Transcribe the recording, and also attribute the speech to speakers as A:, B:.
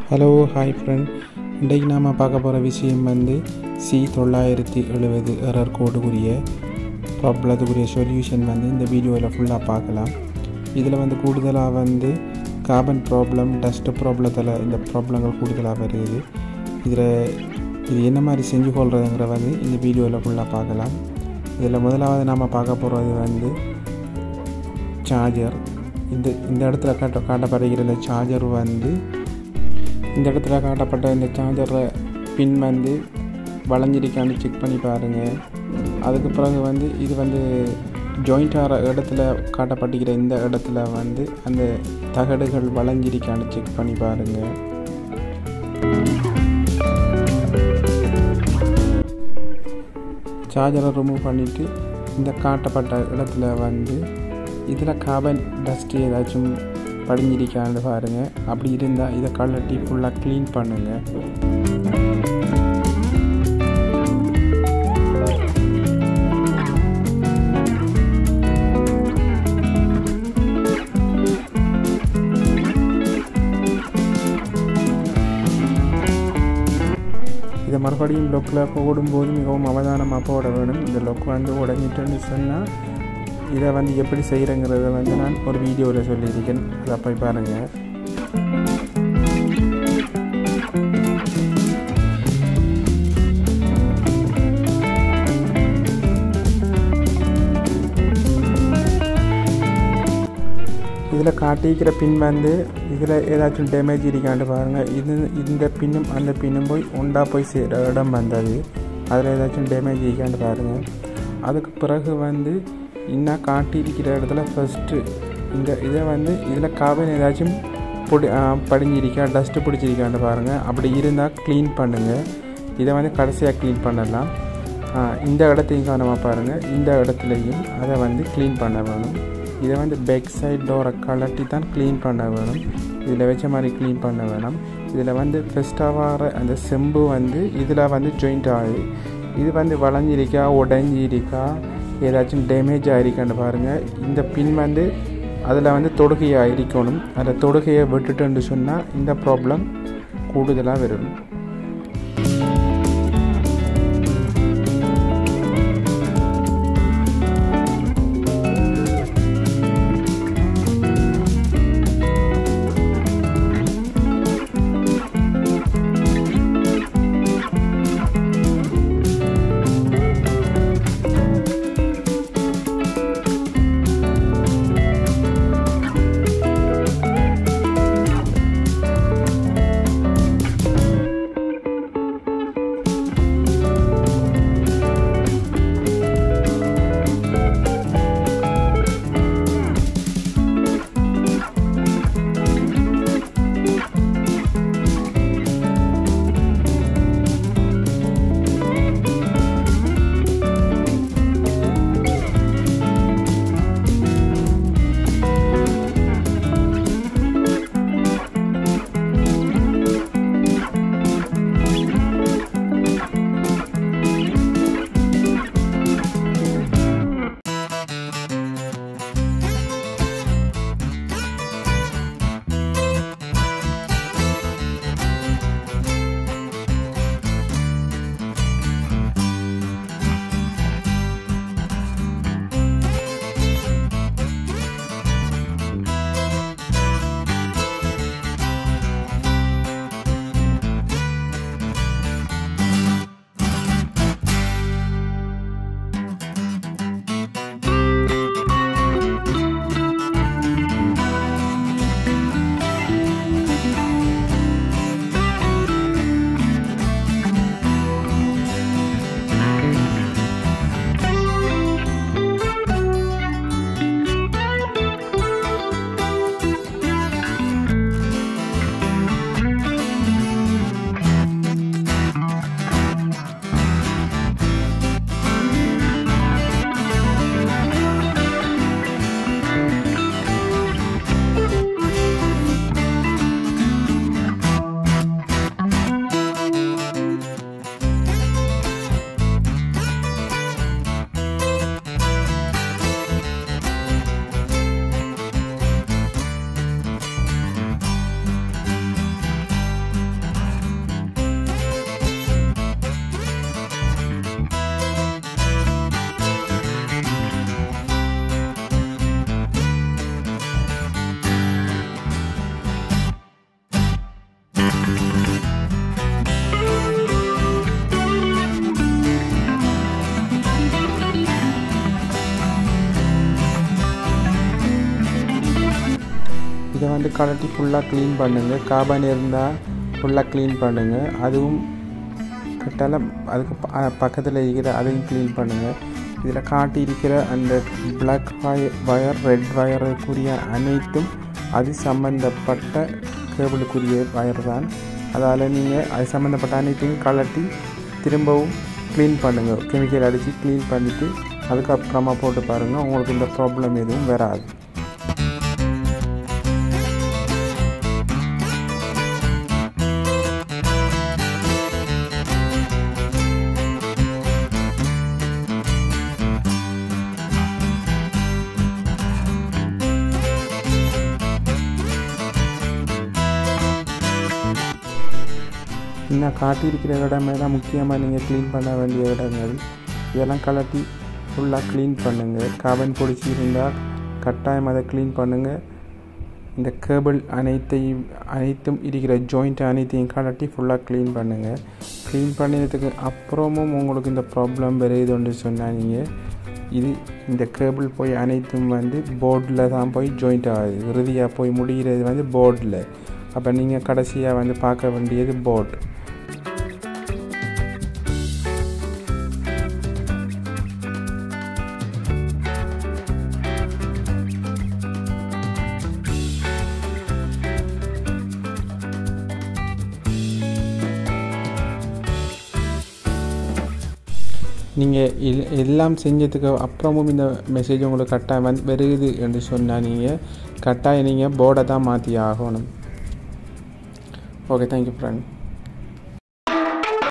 A: Hello hi friend, இன்றைக்கு நாம் பார்க்க போகிற விஷயம் C970 எரர் கோடுக்குரிய ப்ராப்ளத்துக்குரிய சொல்யூஷன் இந்த வீடியோவில் ஃபுல்லாக பார்க்கலாம். இதில் கூடுதலாக கார்பன் ப்ராப்ளம், டஸ்ட் ப்ராப்ளத்தில் இந்த ப்ராப்ளங்கள் கூடுதலாக வருது. இது என்ன மாதிரி செஞ்சு கொள்றதுங்கிற இந்த வீடியோவில் ஃபுல்லாக பார்க்கலாம். இதில் முதலாவது நாம் பார்க்க போகிறது சார்ஜர். இந்த இடத்துல காட்டப்படுகிற இந்த சார்ஜர் இந்த இடத்துல காட்டப்பட்ட இந்த சார்ஜரை பின் வளைஞ்சிருக்கான்னு செக் பண்ணி பாருங்கள். அதுக்கு பிறகு இது ஜாயிண்ட் ஆகிற இடத்துல காட்டப்பட்டிருக்கிற இந்த இடத்துல அந்த தகடுகள் வளைஞ்சிருக்கான்னு செக் பண்ணி பாருங்கள். சார்ஜரை ரிமூவ் பண்ணிவிட்டு இந்த காட்டப்பட்ட இடத்துல இதில் கார்பன் டஸ்ட் ஏதாச்சும் படிஞ்சிருக்கான்னு பாருங்கள். அப்படி இருந்தால் இதை கழட்டி ஃபுல்லாக க்ளீன் பண்ணுங்கள். இதை மறுபடியும் லொக்கில் போடும்போது மிகவும் அவதானமாக போட வேணும். இந்த லொக் உடஞ்சிட்டுன்னு சொன்னால் இதை எப்படி செய்கிறங்கிறத நான் ஒரு வீடியோவில் சொல்லியிருக்கேன். அதை போய் பாருங்கள். இதில் காட்டிக்கிற பின் இதில் ஏதாச்சும் டேமேஜ் இருக்கான்னு பாருங்கள். இந்த பின்னும் அந்த பின்னும் போய் சேர இடம் வந்தது. அதில் ஏதாச்சும் டேமேஜ் இருக்கான்னு பாருங்கள். அதுக்கு பிறகு இன்னும் காட்டியிருக்கிற இடத்துல ஃபஸ்ட்டு இதை இதில் கார்பன் ஏதாச்சும் படிஞ்சிருக்கா, டஸ்ட்டு பிடிச்சிருக்கான்னு பாருங்கள். அப்படி இருந்தால் க்ளீன் பண்ணுங்கள். இதை கடைசியாக க்ளீன் பண்ணலாம். இந்த இடத்தையும் காணாமல் பாருங்கள். இந்த இடத்துலையும் அதை க்ளீன் பண்ண வேணும். இதை பேக் சைட் டோரை கலட்டி தான் க்ளீன் பண்ண வேணும். இதில் வச்ச மாதிரி க்ளீன் பண்ண வேணும். இதில் ஃபஸ்ட்டாக வர அந்த செம்பு இதில் ஜாயிண்ட் ஆகி இது வளைஞ்சிருக்கா, உடஞ்சிருக்கா, ஏதாச்சும் டேமேஜ் ஆகிருக்கான்னு பாருங்கள். இந்த பின் அதில் தொடுகையாக இருக்கணும். அதில் தொடுகையை விட்டுட்டுன்னு சொன்னால் இந்த ப்ராப்ளம் கூடுதலாக வரும். இதை வந்து கலட்டி ஃபுல்லாக க்ளீன் பண்ணுங்கள். கார்பன் இருந்தால் ஃபுல்லாக க்ளீன் பண்ணுங்கள். அதுவும் கட்டால அதுக்கு பக்கத்தில் இருக்கிற அதையும் க்ளீன் பண்ணுங்கள். இதில் காட்டி இருக்கிற அந்த பிளாக் வயர் ரெட் வயருக்குரிய அனைத்தும் அது சம்மந்தப்பட்ட கேபிளுக்குரிய வயர் தான். அதால் நீங்கள் அது சம்மந்தப்பட்ட அனைத்தையும் கலட்டி திரும்பவும் க்ளீன் பண்ணுங்கள். கெமிக்கல் அடித்து க்ளீன் பண்ணிவிட்டு அதுக்கப்புறமா போட்டு பாருங்கள். உங்களுக்கு இந்த ப்ராப்ளம் எதுவும் வராது. இன்னும் காட்டியிருக்கிற இடமே தான் முக்கியமாக நீங்கள் க்ளீன் பண்ண வேண்டிய இடங்கள். இதெல்லாம் கலட்டி ஃபுல்லாக க்ளீன் பண்ணுங்கள். கார்பன் பொடிச்சு இருந்தால் கட்டாயம் அதை க்ளீன் பண்ணுங்கள். இந்த கேபிள் அனைத்தும் இருக்கிற ஜாயிண்ட் அனைத்தையும் கலட்டி ஃபுல்லாக க்ளீன் பண்ணுங்கள். க்ளீன் பண்ணினதுக்கு அப்புறமும் உங்களுக்கு இந்த ப்ராப்ளம் வருதுன்னு சொன்னால் நீங்கள் இந்த கேபிள் போய் அனைத்தும் வந்து போர்டில் தான் போய் ஜாயிண்ட் ஆகுது. இறுதியாக போய் முடிகிறது வந்து போர்டில். அப்போ நீங்கள் கடைசியாக வந்து பார்க்க வேண்டியது போர்டு. நீங்கள் எல்லாம் செஞ்சதுக்கு அப்புறமும் இந்த மெசேஜ் உங்களுக்கு கட்டாயம் வந்து வருது என்று சொன்னால் நீங்கள் கட்டாயம் நீங்கள் போர்டை தான் மாற்றி ஆகணும். Okay, thank you friend.